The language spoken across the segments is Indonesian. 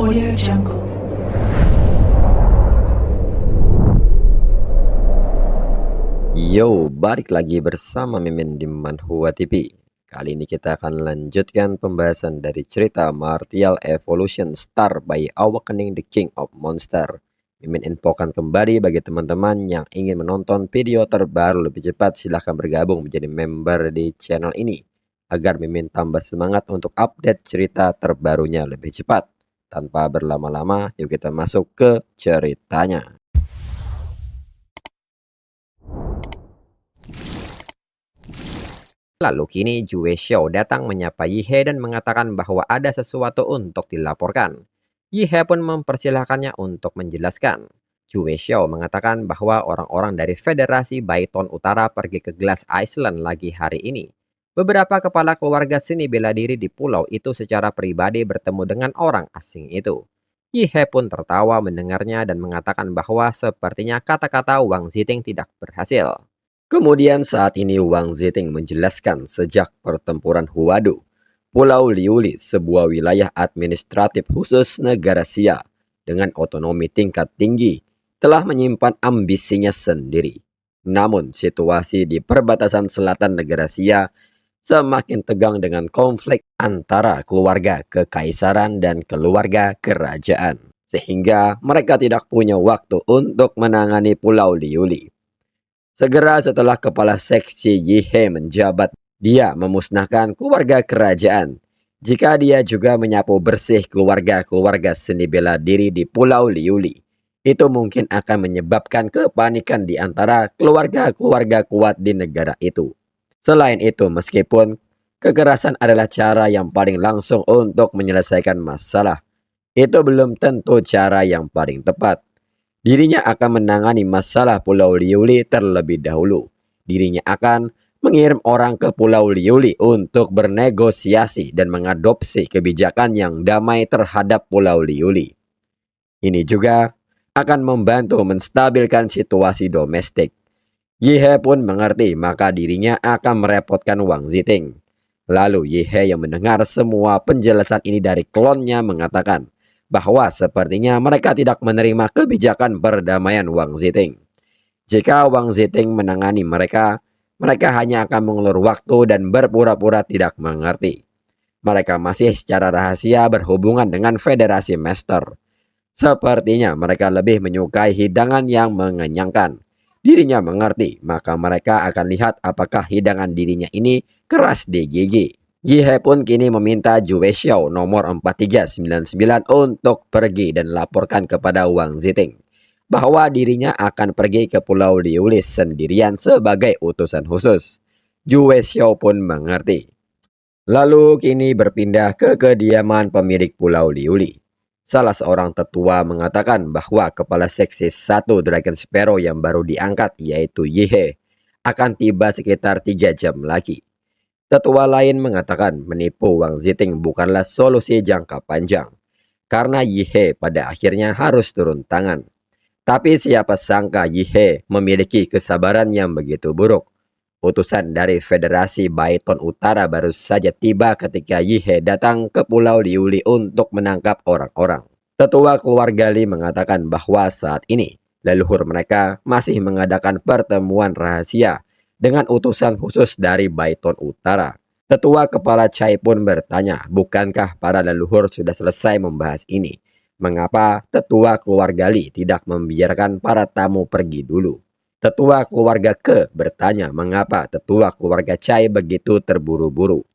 Audio Jungle. Yo, balik lagi bersama Mimin di Manhwa TV. Kali ini kita akan lanjutkan pembahasan dari cerita Martial Evolution Star by Awakening the King of Monster. Mimin infokan kembali bagi teman-teman yang ingin menonton video terbaru lebih cepat, silahkan bergabung menjadi member di channel ini agar Mimin tambah semangat untuk update cerita terbarunya lebih cepat. Tanpa berlama-lama, yuk kita masuk ke ceritanya. Lalu kini Jue Xiao datang menyapa Yihe dan mengatakan bahwa ada sesuatu untuk dilaporkan. Yihe pun mempersilahkannya untuk menjelaskan. Jue Xiao mengatakan bahwa orang-orang dari Federasi Baiton Utara pergi ke Glass Island lagi hari ini. Beberapa kepala keluarga seni bela diri di pulau itu secara pribadi bertemu dengan orang asing itu. Yihe pun tertawa mendengarnya dan mengatakan bahwa sepertinya kata-kata Wang Ziting tidak berhasil. Kemudian saat ini Wang Ziting menjelaskan sejak pertempuran Huadu, Pulau Liuli sebuah wilayah administratif khusus negara Xia dengan otonomi tingkat tinggi telah menyimpan ambisinya sendiri. Namun situasi di perbatasan selatan negara Xia semakin tegang dengan konflik antara keluarga kekaisaran dan keluarga kerajaan. Sehingga mereka tidak punya waktu untuk menangani Pulau Liuli. Segera setelah kepala seksi Yihe menjabat, dia memusnahkan keluarga kerajaan. Jika dia juga menyapu bersih keluarga-keluarga seni bela diri di Pulau Liuli, itu mungkin akan menyebabkan kepanikan di antara keluarga-keluarga kuat di negara itu. Selain itu, meskipun kekerasan adalah cara yang paling langsung untuk menyelesaikan masalah, itu belum tentu cara yang paling tepat. Dirinya akan menangani masalah Pulau Liuli terlebih dahulu. Dirinya akan mengirim orang ke Pulau Liuli untuk bernegosiasi dan mengadopsi kebijakan yang damai terhadap Pulau Liuli. Ini juga akan membantu menstabilkan situasi domestik. Yihe pun mengerti, maka dirinya akan merepotkan Wang Ziting. Lalu Yihe yang mendengar semua penjelasan ini dari klonnya mengatakan bahwa sepertinya mereka tidak menerima kebijakan perdamaian Wang Ziting. Jika Wang Ziting menangani mereka, mereka hanya akan mengulur waktu dan berpura-pura tidak mengerti. Mereka masih secara rahasia berhubungan dengan Federasi Master. Sepertinya mereka lebih menyukai hidangan yang mengenyangkan. Dirinya mengerti, maka mereka akan lihat apakah hidangan dirinya ini keras di gigi. Yihe pun kini meminta Jue Xiao nomor 4399 untuk pergi dan laporkan kepada Wang Ziting bahwa dirinya akan pergi ke Pulau Liuli sendirian sebagai utusan khusus. Jue Xiao pun mengerti. Lalu kini berpindah ke kediaman pemilik Pulau Liuli. Salah seorang tetua mengatakan bahwa kepala seksi 1 Dragon Sparrow yang baru diangkat yaitu Yihe akan tiba sekitar 3 jam lagi. Tetua lain mengatakan menipu Wang Ziting bukanlah solusi jangka panjang, karena Yihe pada akhirnya harus turun tangan. Tapi siapa sangka Yihe memiliki kesabaran yang begitu buruk. Utusan dari Federasi Baiton Utara baru saja tiba ketika Yihe datang ke Pulau Liuli untuk menangkap orang-orang. Tetua keluarga Li mengatakan bahwa saat ini leluhur mereka masih mengadakan pertemuan rahasia dengan utusan khusus dari Baiton Utara. Tetua kepala Chai pun bertanya, bukankah para leluhur sudah selesai membahas ini? Mengapa tetua keluarga Li tidak membiarkan para tamu pergi dulu? Tetua keluarga Ke bertanya mengapa tetua keluarga Chai begitu terburu-buru.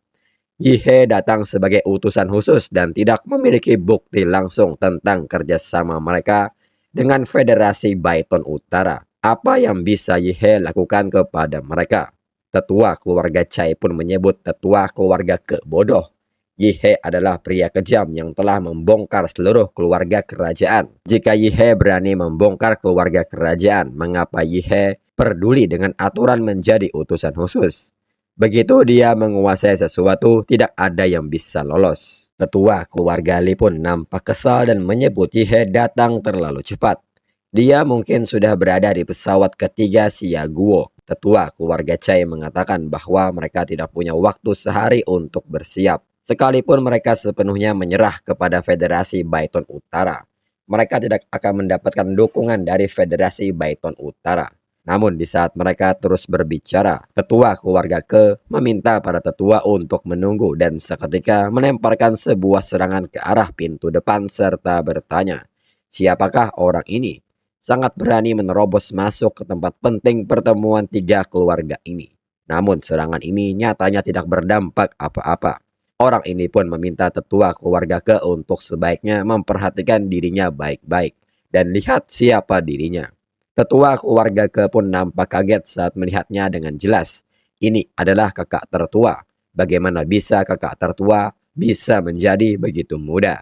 Yihe datang sebagai utusan khusus dan tidak memiliki bukti langsung tentang kerjasama mereka dengan Federasi Baiton Utara. Apa yang bisa Yihe lakukan kepada mereka? Tetua keluarga Chai pun menyebut tetua keluarga Ke bodoh. Yihe adalah pria kejam yang telah membongkar seluruh keluarga kerajaan. Jika Yihe berani membongkar keluarga kerajaan, mengapa Yihe peduli dengan aturan menjadi utusan khusus? Begitu dia menguasai sesuatu, tidak ada yang bisa lolos. Tetua keluarga Li pun nampak kesal dan menyebut Yihe datang terlalu cepat. Dia mungkin sudah berada di pesawat ketiga Xia Guo. Tetua keluarga Chai mengatakan bahwa mereka tidak punya waktu sehari untuk bersiap. Sekalipun mereka sepenuhnya menyerah kepada Federasi Baiton Utara, mereka tidak akan mendapatkan dukungan dari Federasi Baiton Utara. Namun di saat mereka terus berbicara, tetua keluarga Ke meminta para tetua untuk menunggu dan seketika melemparkan sebuah serangan ke arah pintu depan serta bertanya, "Siapakah orang ini?" Sangat berani menerobos masuk ke tempat penting pertemuan tiga keluarga ini. Namun serangan ini nyatanya tidak berdampak apa-apa. Orang ini pun meminta tetua keluarga Ke untuk sebaiknya memperhatikan dirinya baik-baik dan lihat siapa dirinya. Tetua keluarga Ke pun nampak kaget saat melihatnya dengan jelas. Ini adalah kakak tertua. Bagaimana bisa kakak tertua bisa menjadi begitu muda?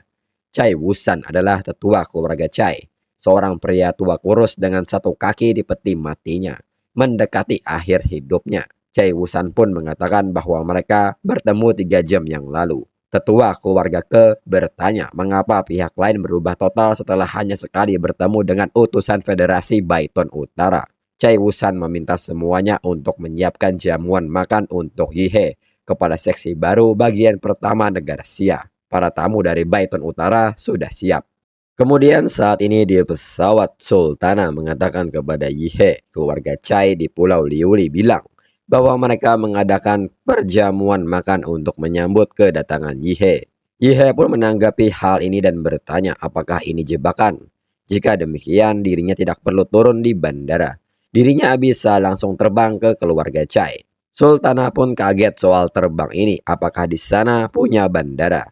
Cai Wusan adalah tetua keluarga Cai, seorang pria tua kurus dengan satu kaki di peti matinya, mendekati akhir hidupnya. Cai Wusan pun mengatakan bahwa mereka bertemu 3 jam yang lalu. Tetua keluarga Ke bertanya mengapa pihak lain berubah total setelah hanya sekali bertemu dengan utusan Federasi Baiton Utara. Cai Wusan meminta semuanya untuk menyiapkan jamuan makan untuk Yihe, kepala seksi baru bagian pertama negara Xia. Para tamu dari Baiton Utara sudah siap. Kemudian saat ini di pesawat, Sultana mengatakan kepada Yihe, keluarga Cai di Pulau Liuli bilang bahwa mereka mengadakan perjamuan makan untuk menyambut kedatangan Yihe. Yihe pun menanggapi hal ini dan bertanya apakah ini jebakan. Jika demikian, dirinya tidak perlu turun di bandara. Dirinya bisa langsung terbang ke keluarga Cai. Sultana pun kaget soal terbang ini, apakah di sana punya bandara.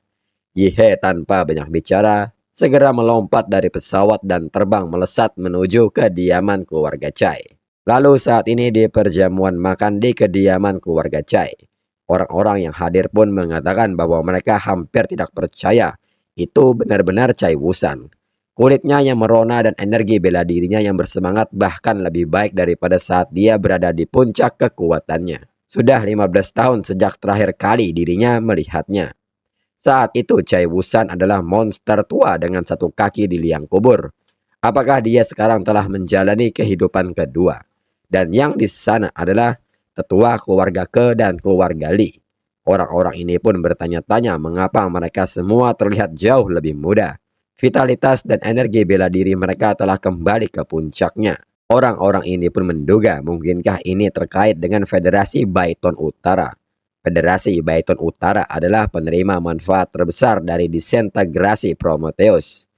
Yihe tanpa banyak bicara, segera melompat dari pesawat dan terbang melesat menuju kediaman keluarga Cai. Lalu saat ini di perjamuan makan di kediaman keluarga Cai, orang-orang yang hadir pun mengatakan bahwa mereka hampir tidak percaya itu benar-benar Cai Wusan. Kulitnya yang merona dan energi bela dirinya yang bersemangat bahkan lebih baik daripada saat dia berada di puncak kekuatannya. Sudah 15 tahun sejak terakhir kali dirinya melihatnya. Saat itu Cai Wusan adalah monster tua dengan satu kaki di liang kubur. Apakah dia sekarang telah menjalani kehidupan kedua? Dan yang di sana adalah tetua keluarga Ke dan keluarga Li. Orang-orang ini pun bertanya-tanya mengapa mereka semua terlihat jauh lebih muda. Vitalitas dan energi bela diri mereka telah kembali ke puncaknya. Orang-orang ini pun menduga mungkinkah ini terkait dengan Federasi Baiton Utara. Federasi Baiton Utara adalah penerima manfaat terbesar dari disintegrasi Prometheus.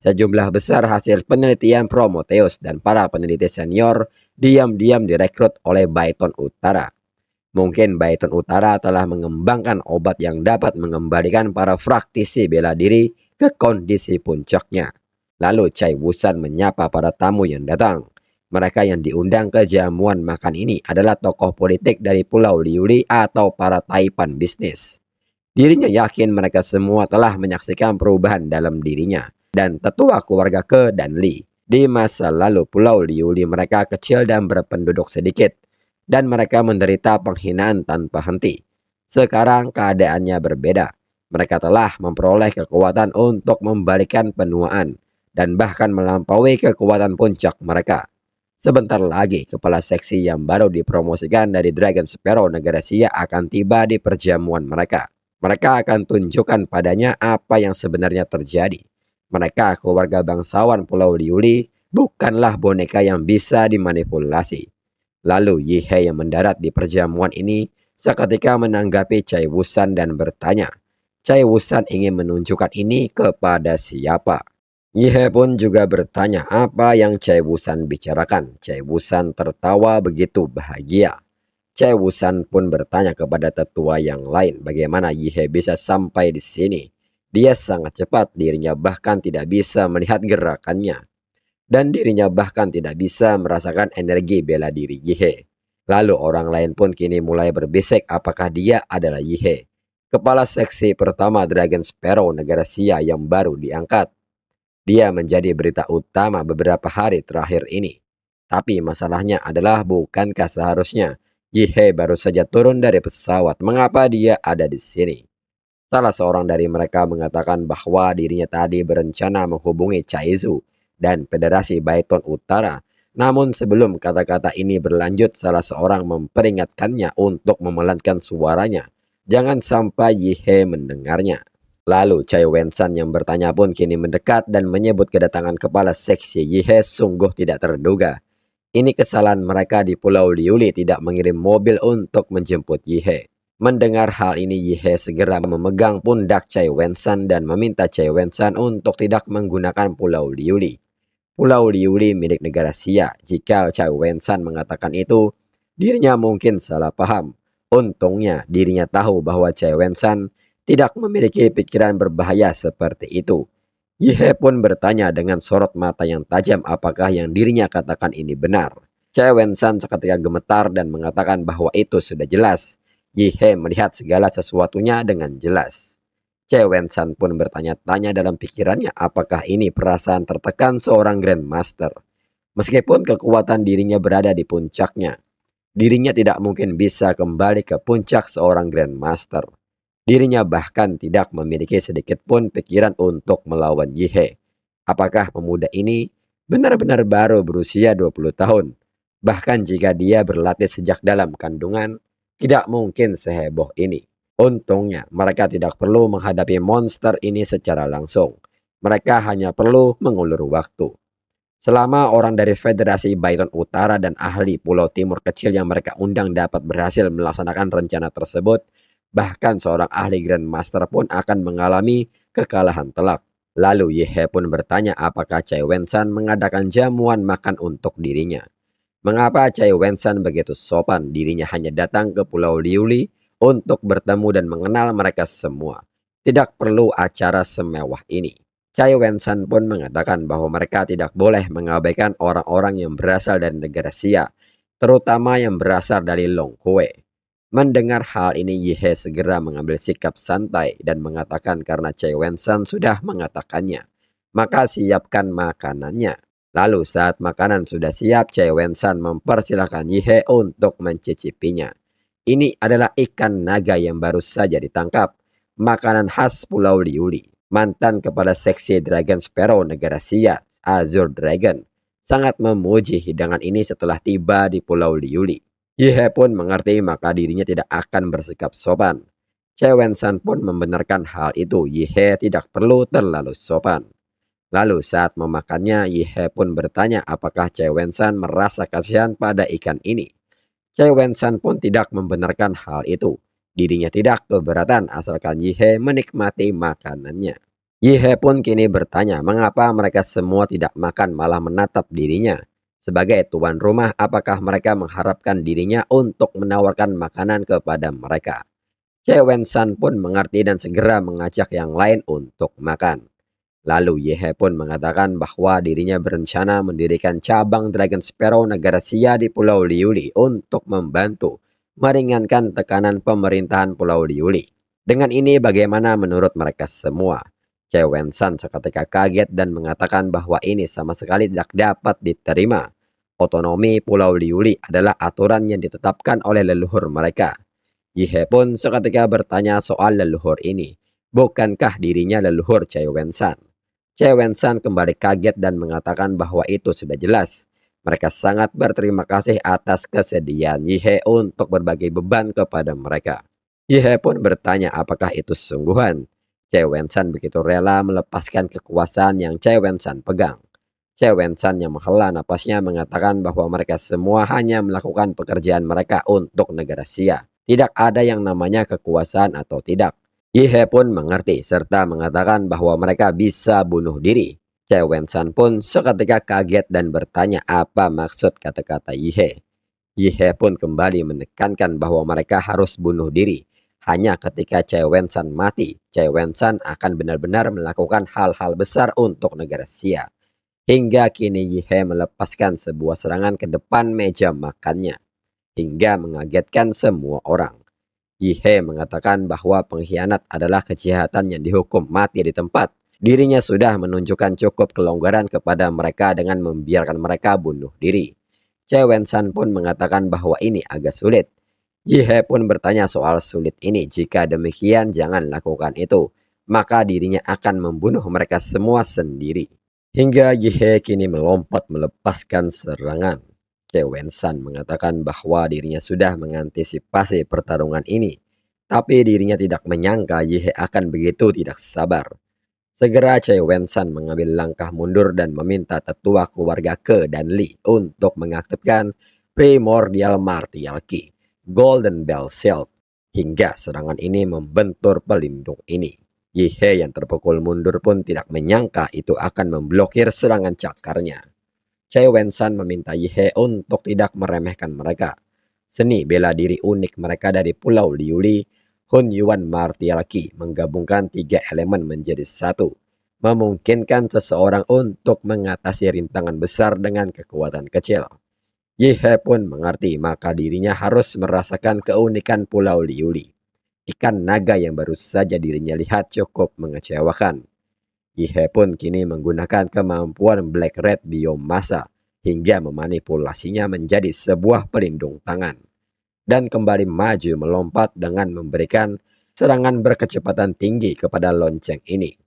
Sejumlah besar hasil penelitian Prometheus dan para peneliti senior diam-diam direkrut oleh Baiton Utara. Mungkin Baiton Utara telah mengembangkan obat yang dapat mengembalikan para praktisi bela diri ke kondisi puncaknya. Lalu Cai Wusan menyapa para tamu yang datang. Mereka yang diundang ke jamuan makan ini adalah tokoh politik dari Pulau Liuli atau para taipan bisnis. Dirinya yakin mereka semua telah menyaksikan perubahan dalam dirinya dan tetua keluarga Ke dan Li. Di masa lalu Pulau Liuli mereka kecil dan berpenduduk sedikit dan mereka menderita penghinaan tanpa henti. Sekarang keadaannya berbeda. Mereka telah memperoleh kekuatan untuk membalikan penuaan dan bahkan melampaui kekuatan puncak mereka. Sebentar lagi, kepala seksi yang baru dipromosikan dari Dragon Sparrow negara Xia akan tiba di perjamuan mereka. Mereka akan tunjukkan padanya apa yang sebenarnya terjadi. Mereka, keluarga bangsawan Pulau Liuli, bukanlah boneka yang bisa dimanipulasi. Lalu Yihe yang mendarat di perjamuan ini seketika menanggapi Cai Wusan dan bertanya, Cai Wusan ingin menunjukkan ini kepada siapa? Yihe pun juga bertanya apa yang Cai Wusan bicarakan. Cai Wusan tertawa begitu bahagia. Cai Wusan pun bertanya kepada tetua yang lain bagaimana Yihe bisa sampai di sini. Dia sangat cepat, dirinya bahkan tidak bisa melihat gerakannya. Dan dirinya bahkan tidak bisa merasakan energi bela diri Yihe. Lalu orang lain pun kini mulai berbisik apakah dia adalah Yihe, kepala seksi pertama Dragon Sparrow negara Xia yang baru diangkat. Dia menjadi berita utama beberapa hari terakhir ini. Tapi masalahnya adalah bukankah seharusnya Yihe baru saja turun dari pesawat? Mengapa dia ada di sini? Salah seorang dari mereka mengatakan bahwa dirinya tadi berencana menghubungi Caizu dan Federasi Baiton Utara. Namun sebelum kata-kata ini berlanjut, salah seorang memperingatkannya untuk memelankan suaranya Jangan sampai Yihe mendengarnya. Lalu Chai Wen-san yang bertanya pun kini mendekat dan menyebut kedatangan kepala seksi Yihe sungguh tidak terduga. Ini kesalahan mereka di Pulau Liuli tidak mengirim mobil untuk menjemput Yihe. Mendengar hal ini, Yihe segera memegang pundak Chai Wen-san dan meminta Chai Wen-san untuk tidak menggunakan Pulau Liuli. Pulau Liuli milik negara Xia. Jika Chai Wen-san mengatakan itu, dirinya mungkin salah paham. Untungnya dirinya tahu bahwa Chai Wen-san tidak memiliki pikiran berbahaya seperti itu. Yihe pun bertanya dengan sorot mata yang tajam apakah yang dirinya katakan ini benar. Chai Wen-san seketika gemetar dan mengatakan bahwa itu sudah jelas. Yihe melihat segala sesuatunya dengan jelas. Chai Wen-san pun bertanya-tanya dalam pikirannya apakah ini perasaan tertekan seorang Grandmaster. Meskipun kekuatan dirinya berada di puncaknya, dirinya tidak mungkin bisa kembali ke puncak seorang Grandmaster. Dirinya bahkan tidak memiliki sedikit pun pikiran untuk melawan Yihe. Apakah pemuda ini benar-benar baru berusia 20 tahun? Bahkan jika dia berlatih sejak dalam kandungan, tidak mungkin seheboh ini. Untungnya, mereka tidak perlu menghadapi monster ini secara langsung. Mereka hanya perlu mengulur waktu. Selama orang dari Federasi Baiton Utara dan ahli Pulau Timur kecil yang mereka undang dapat berhasil melaksanakan rencana tersebut, bahkan seorang ahli Grandmaster pun akan mengalami kekalahan telak. Lalu Yihe pun bertanya apakah Chai Wen-san mengadakan jamuan makan untuk dirinya. Mengapa Chai Wen-san begitu sopan? Dirinya hanya datang ke Pulau Liuli untuk bertemu dan mengenal mereka semua. Tidak perlu acara semewah ini. Chai Wen-san pun mengatakan bahwa mereka tidak boleh mengabaikan orang-orang yang berasal dari negara Xia, terutama yang berasal dari Long Kue. Mendengar hal ini, Yihe segera mengambil sikap santai dan mengatakan karena Chai Wen-san sudah mengatakannya, maka siapkan makanannya. Lalu saat makanan sudah siap, Chai Wen-san mempersilahkan Yihe untuk mencicipinya. Ini adalah ikan naga yang baru saja ditangkap, makanan khas Pulau Liuli. Mantan kepala seksi Dragon Sparrow negara Xia, Azure Dragon, sangat memuji hidangan ini setelah tiba di Pulau Liuli. Yihe pun mengerti maka dirinya tidak akan bersikap sopan. Chai Wen-san pun membenarkan hal itu. Yihe tidak perlu terlalu sopan. Lalu saat memakannya, Yihe pun bertanya apakah Chai Wen-san merasa kasihan pada ikan ini. Chai Wen-san pun tidak membenarkan hal itu. Dirinya tidak keberatan asalkan Yihe menikmati makanannya. Yihe pun kini bertanya mengapa mereka semua tidak makan malah menatap dirinya. Sebagai tuan rumah, apakah mereka mengharapkan dirinya untuk menawarkan makanan kepada mereka? Chai Wen-san pun mengerti dan segera mengajak yang lain untuk makan. Lalu Yihe pun mengatakan bahwa dirinya berencana mendirikan cabang Dragon Sparrow negara Xia di Pulau Liuli untuk membantu meringankan tekanan pemerintahan Pulau Liuli. Dengan ini bagaimana menurut mereka semua? Chai Wen-san seketika kaget dan mengatakan bahwa ini sama sekali tidak dapat diterima. Otonomi Pulau Liuli adalah aturan yang ditetapkan oleh leluhur mereka. Yihe pun seketika bertanya soal leluhur ini. Bukankah dirinya leluhur Chai Wen-san? Chai Wen-san kembali kaget dan mengatakan bahwa itu sudah jelas. Mereka sangat berterima kasih atas kesediaan Yihe untuk berbagi beban kepada mereka. Yihe pun bertanya apakah itu sungguhan. Chai Wen-san begitu rela melepaskan kekuasaan yang Chai Wen-san pegang. Chai Wen-san yang menghela napasnya mengatakan bahwa mereka semua hanya melakukan pekerjaan mereka untuk negara Xia. Tidak ada yang namanya kekuasaan atau tidak. Yihe pun mengerti serta mengatakan bahwa mereka bisa bunuh diri. Chai Wen-san pun seketika kaget dan bertanya apa maksud kata-kata Yihe. Yihe pun kembali menekankan bahwa mereka harus bunuh diri. Hanya ketika Chai Wen-san mati, Chai Wen-san akan benar-benar melakukan hal-hal besar untuk negara Xia. Hingga kini Yihe melepaskan sebuah serangan ke depan meja makannya, hingga mengagetkan semua orang. Yihe mengatakan bahwa pengkhianat adalah kejahatan yang dihukum mati di tempat. Dirinya sudah menunjukkan cukup kelonggaran kepada mereka dengan membiarkan mereka bunuh diri. Chai Wen-san pun mengatakan bahwa ini agak sulit. Yihe pun bertanya soal sulit ini. Jika demikian jangan lakukan itu, maka dirinya akan membunuh mereka semua sendiri. Hingga Yihe kini melompat melepaskan serangan. Chai Wen-san mengatakan bahwa dirinya sudah mengantisipasi pertarungan ini. Tapi dirinya tidak menyangka Yihe akan begitu tidak sabar. Segera Choi Wen-san mengambil langkah mundur dan meminta tetua keluarga Ke dan Lee untuk mengaktifkan Primordial Martial Key, Golden Bell Shield, hingga serangan ini membentur pelindung ini. Yihe yang terpukul mundur pun tidak menyangka itu akan memblokir serangan cakarnya. Choi Wen-san meminta Yihe untuk tidak meremehkan mereka. Seni bela diri unik mereka dari Pulau Liuli, Hun Yuan Martial Key menggabungkan tiga elemen menjadi satu, memungkinkan seseorang untuk mengatasi rintangan besar dengan kekuatan kecil. Yihe pun mengerti maka dirinya harus merasakan keunikan Pulau Liuli. Ikan naga yang baru saja dirinya lihat cukup mengecewakan. Yihe pun kini menggunakan kemampuan Black Red Biomasa hingga memanipulasinya menjadi sebuah pelindung tangan. Dan kembali maju melompat dengan memberikan serangan berkecepatan tinggi kepada lonceng ini.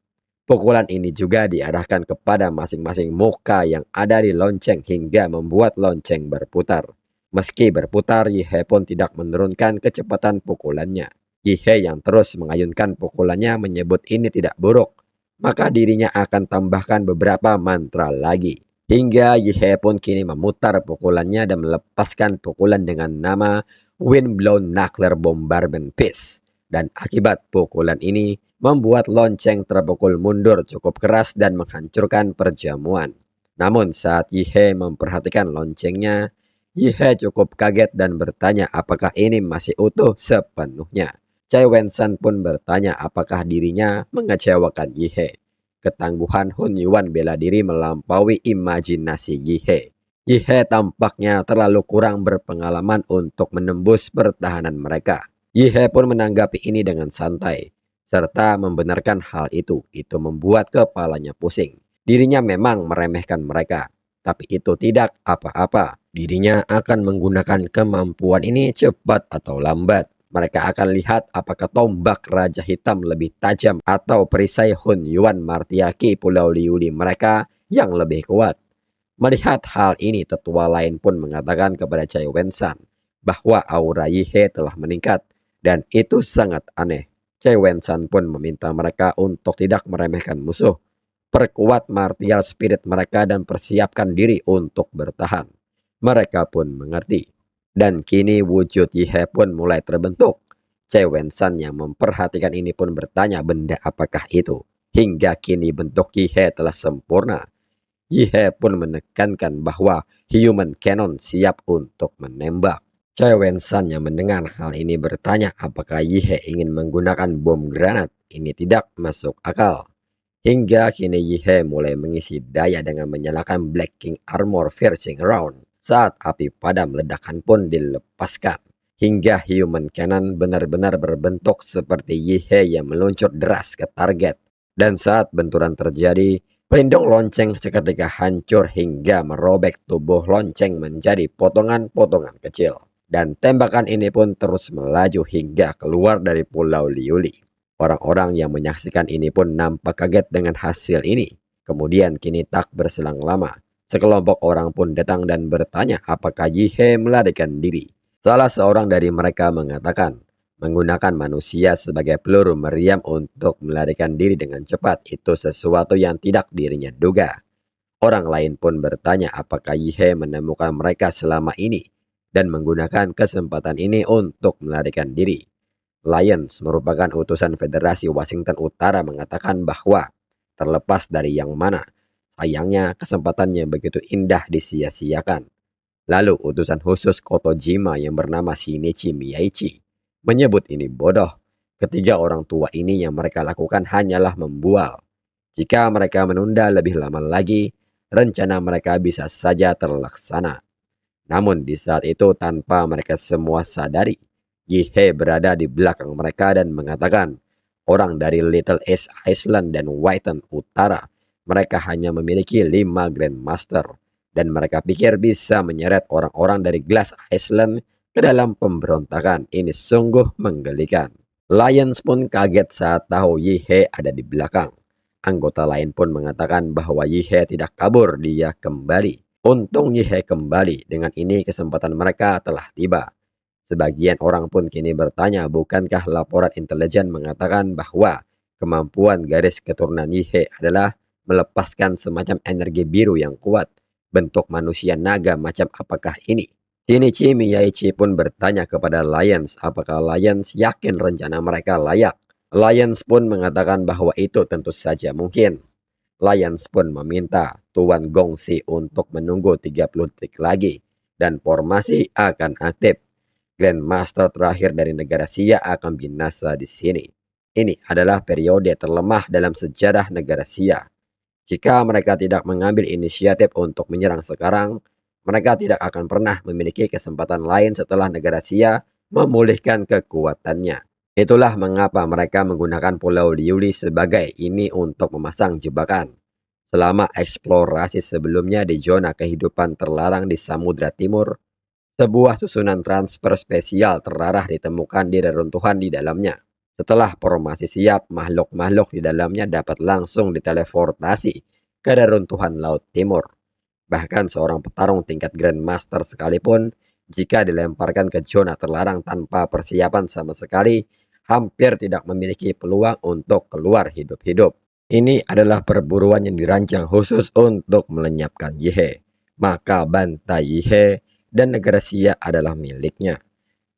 Pukulan ini juga diarahkan kepada masing-masing muka yang ada di lonceng hingga membuat lonceng berputar. Meski berputar, Yihe pun tidak menurunkan kecepatan pukulannya. Yihe yang terus mengayunkan pukulannya menyebut ini tidak buruk, maka dirinya akan tambahkan beberapa mantra lagi. Hingga Yihe pun kini memutar pukulannya dan melepaskan pukulan dengan nama Windblown Knuckler Bombardment Piece. Dan akibat pukulan ini, membuat lonceng terpukul mundur cukup keras dan menghancurkan perjamuan. Namun saat Yihe memperhatikan loncengnya, Yihe cukup kaget dan bertanya apakah ini masih utuh sepenuhnya. Choi Wen-san pun bertanya apakah dirinya mengecewakan Yihe. Ketangguhan Hun Yuan bela diri melampaui imajinasi Yihe. Yihe tampaknya terlalu kurang berpengalaman untuk menembus pertahanan mereka. Yihe pun menanggapi ini dengan santai, serta membenarkan hal itu. Itu membuat kepalanya pusing. Dirinya memang meremehkan mereka, tapi itu tidak apa-apa. Dirinya akan menggunakan kemampuan ini cepat atau lambat. Mereka akan lihat apakah tombak Raja Hitam lebih tajam atau perisai Hun Yuan Martiaki Pulau Liuli mereka yang lebih kuat. Melihat hal ini, tetua lain pun mengatakan kepada Choi Wen-san bahwa aura Yihe telah meningkat dan itu sangat aneh. Choi Wen-san pun meminta mereka untuk tidak meremehkan musuh. Perkuat martial spirit mereka dan persiapkan diri untuk bertahan. Mereka pun mengerti. Dan kini wujud Yihe pun mulai terbentuk. Choi Wen-san yang memperhatikan ini pun bertanya benda apakah itu. Hingga kini bentuk Yihe telah sempurna. Yihe pun menekankan bahwa Human Cannon siap untuk menembak. Choi Wen-san yang mendengar hal ini bertanya apakah Yihe ingin menggunakan bom granat. Ini tidak masuk akal. Hingga kini Yihe mulai mengisi daya dengan menyalakan Black King Armor Piercing Round. Saat api padam, ledakan pun dilepaskan. Hingga Human Cannon benar-benar berbentuk seperti Yihe yang meluncur deras ke target. Dan saat benturan terjadi, pelindung lonceng seketika hancur hingga merobek tubuh lonceng menjadi potongan-potongan kecil. Dan tembakan ini pun terus melaju hingga keluar dari Pulau Liuli. Orang-orang yang menyaksikan ini pun nampak kaget dengan hasil ini. Kemudian kini tak berselang lama, sekelompok orang pun datang dan bertanya apakah Yihe melarikan diri. Salah seorang dari mereka mengatakan, menggunakan manusia sebagai peluru meriam untuk melarikan diri dengan cepat itu sesuatu yang tidak dirinya duga. Orang lain pun bertanya apakah Yihe menemukan mereka selama ini dan menggunakan kesempatan ini untuk melarikan diri. Lyons merupakan utusan Federasi Washington Utara mengatakan bahwa terlepas dari yang mana, sayangnya kesempatannya begitu indah disia-siakan. Lalu utusan khusus Kotojima yang bernama Shinichi Miyaichi menyebut ini bodoh. Ketiga orang tua ini yang mereka lakukan hanyalah membual. Jika mereka menunda lebih lama lagi, rencana mereka bisa saja terlaksana. Namun di saat itu tanpa mereka semua sadari, Yihe berada di belakang mereka dan mengatakan, orang dari Little East Island dan Whiten Utara, mereka hanya memiliki 5 Grandmaster. Dan mereka pikir bisa menyeret orang-orang dari Glass Island ke dalam pemberontakan. Ini sungguh menggelikan. Lyons pun kaget saat tahu Yihe ada di belakang. Anggota lain pun mengatakan bahwa Yihe tidak kabur, dia kembali. Untung Yihe kembali, dengan ini kesempatan mereka telah tiba. Sebagian orang pun kini bertanya, bukankah laporan intelijen mengatakan bahwa kemampuan garis keturunan Yihe adalah melepaskan semacam energi biru yang kuat, bentuk manusia naga macam apakah ini? Shinichi Miyaichi pun bertanya kepada Lions apakah Lions yakin rencana mereka layak. Lions pun mengatakan bahwa itu tentu saja mungkin. Lions pun meminta Tuan Gongsi untuk menunggu 30 detik lagi dan formasi akan aktif. Grandmaster terakhir dari negara Sia akan binasa di sini. Ini adalah periode terlemah dalam sejarah negara Sia. Jika mereka tidak mengambil inisiatif untuk menyerang sekarang, mereka tidak akan pernah memiliki kesempatan lain setelah negara Sia memulihkan kekuatannya. Itulah mengapa mereka menggunakan Pulau Liuli sebagai ini untuk memasang jebakan. Selama eksplorasi sebelumnya di zona kehidupan terlarang di Samudra Timur, sebuah susunan transfer spesial terarah ditemukan di reruntuhan di dalamnya. Setelah formasi siap, makhluk-makhluk di dalamnya dapat langsung diteleportasi ke reruntuhan Laut Timur. Bahkan seorang petarung tingkat Grandmaster sekalipun, jika dilemparkan ke zona terlarang tanpa persiapan sama sekali, hampir tidak memiliki peluang untuk keluar hidup-hidup. Ini adalah perburuan yang dirancang khusus untuk melenyapkan Yihe. Maka bantai Yihe dan negara Sia adalah miliknya.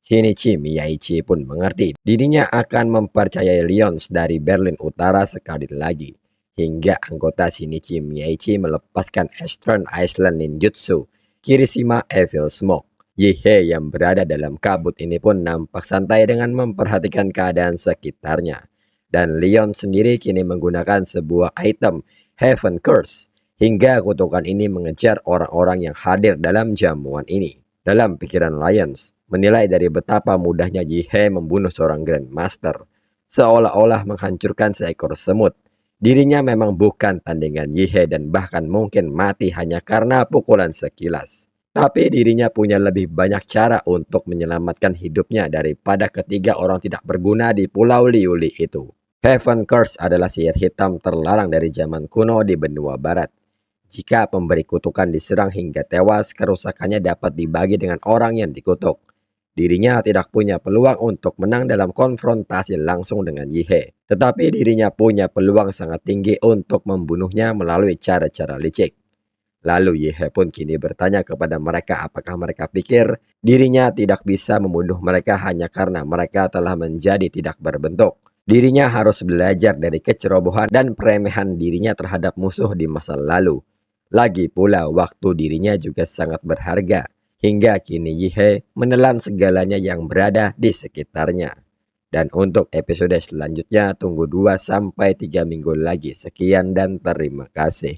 Shinichi Miyaichi pun mengerti dirinya akan mempercayai Lions dari Berlin Utara sekali lagi. Hingga anggota Shinichi Miyaichi melepaskan Eastern Island Ninjutsu Kirishima Evil Smoke. Yihe yang berada dalam kabut ini pun nampak santai dengan memperhatikan keadaan sekitarnya. Dan Leon sendiri kini menggunakan sebuah item Heaven Curse hingga kutukan ini mengejar orang-orang yang hadir dalam jamuan ini. Dalam pikiran Lions, menilai dari betapa mudahnya Yihe membunuh seorang Grandmaster, seolah-olah menghancurkan seekor semut. Dirinya memang bukan tandingan Yihe dan bahkan mungkin mati hanya karena pukulan sekilas. Tapi dirinya punya lebih banyak cara untuk menyelamatkan hidupnya daripada ketiga orang tidak berguna di Pulau Liuli itu. Heaven Curse adalah sihir hitam terlarang dari zaman kuno di benua barat. Jika pemberi kutukan diserang hingga tewas, kerusakannya dapat dibagi dengan orang yang dikutuk. Dirinya tidak punya peluang untuk menang dalam konfrontasi langsung dengan Yihe. Tetapi dirinya punya peluang sangat tinggi untuk membunuhnya melalui cara-cara licik. Lalu Yihe pun kini bertanya kepada mereka apakah mereka pikir dirinya tidak bisa membunuh mereka hanya karena mereka telah menjadi tidak berbentuk. Dirinya harus belajar dari kecerobohan dan peremehan dirinya terhadap musuh di masa lalu. Lagi pula waktu dirinya juga sangat berharga. Hingga kini Yihe menelan segalanya yang berada di sekitarnya. Dan untuk episode selanjutnya tunggu 2-3 minggu lagi. Sekian dan terima kasih.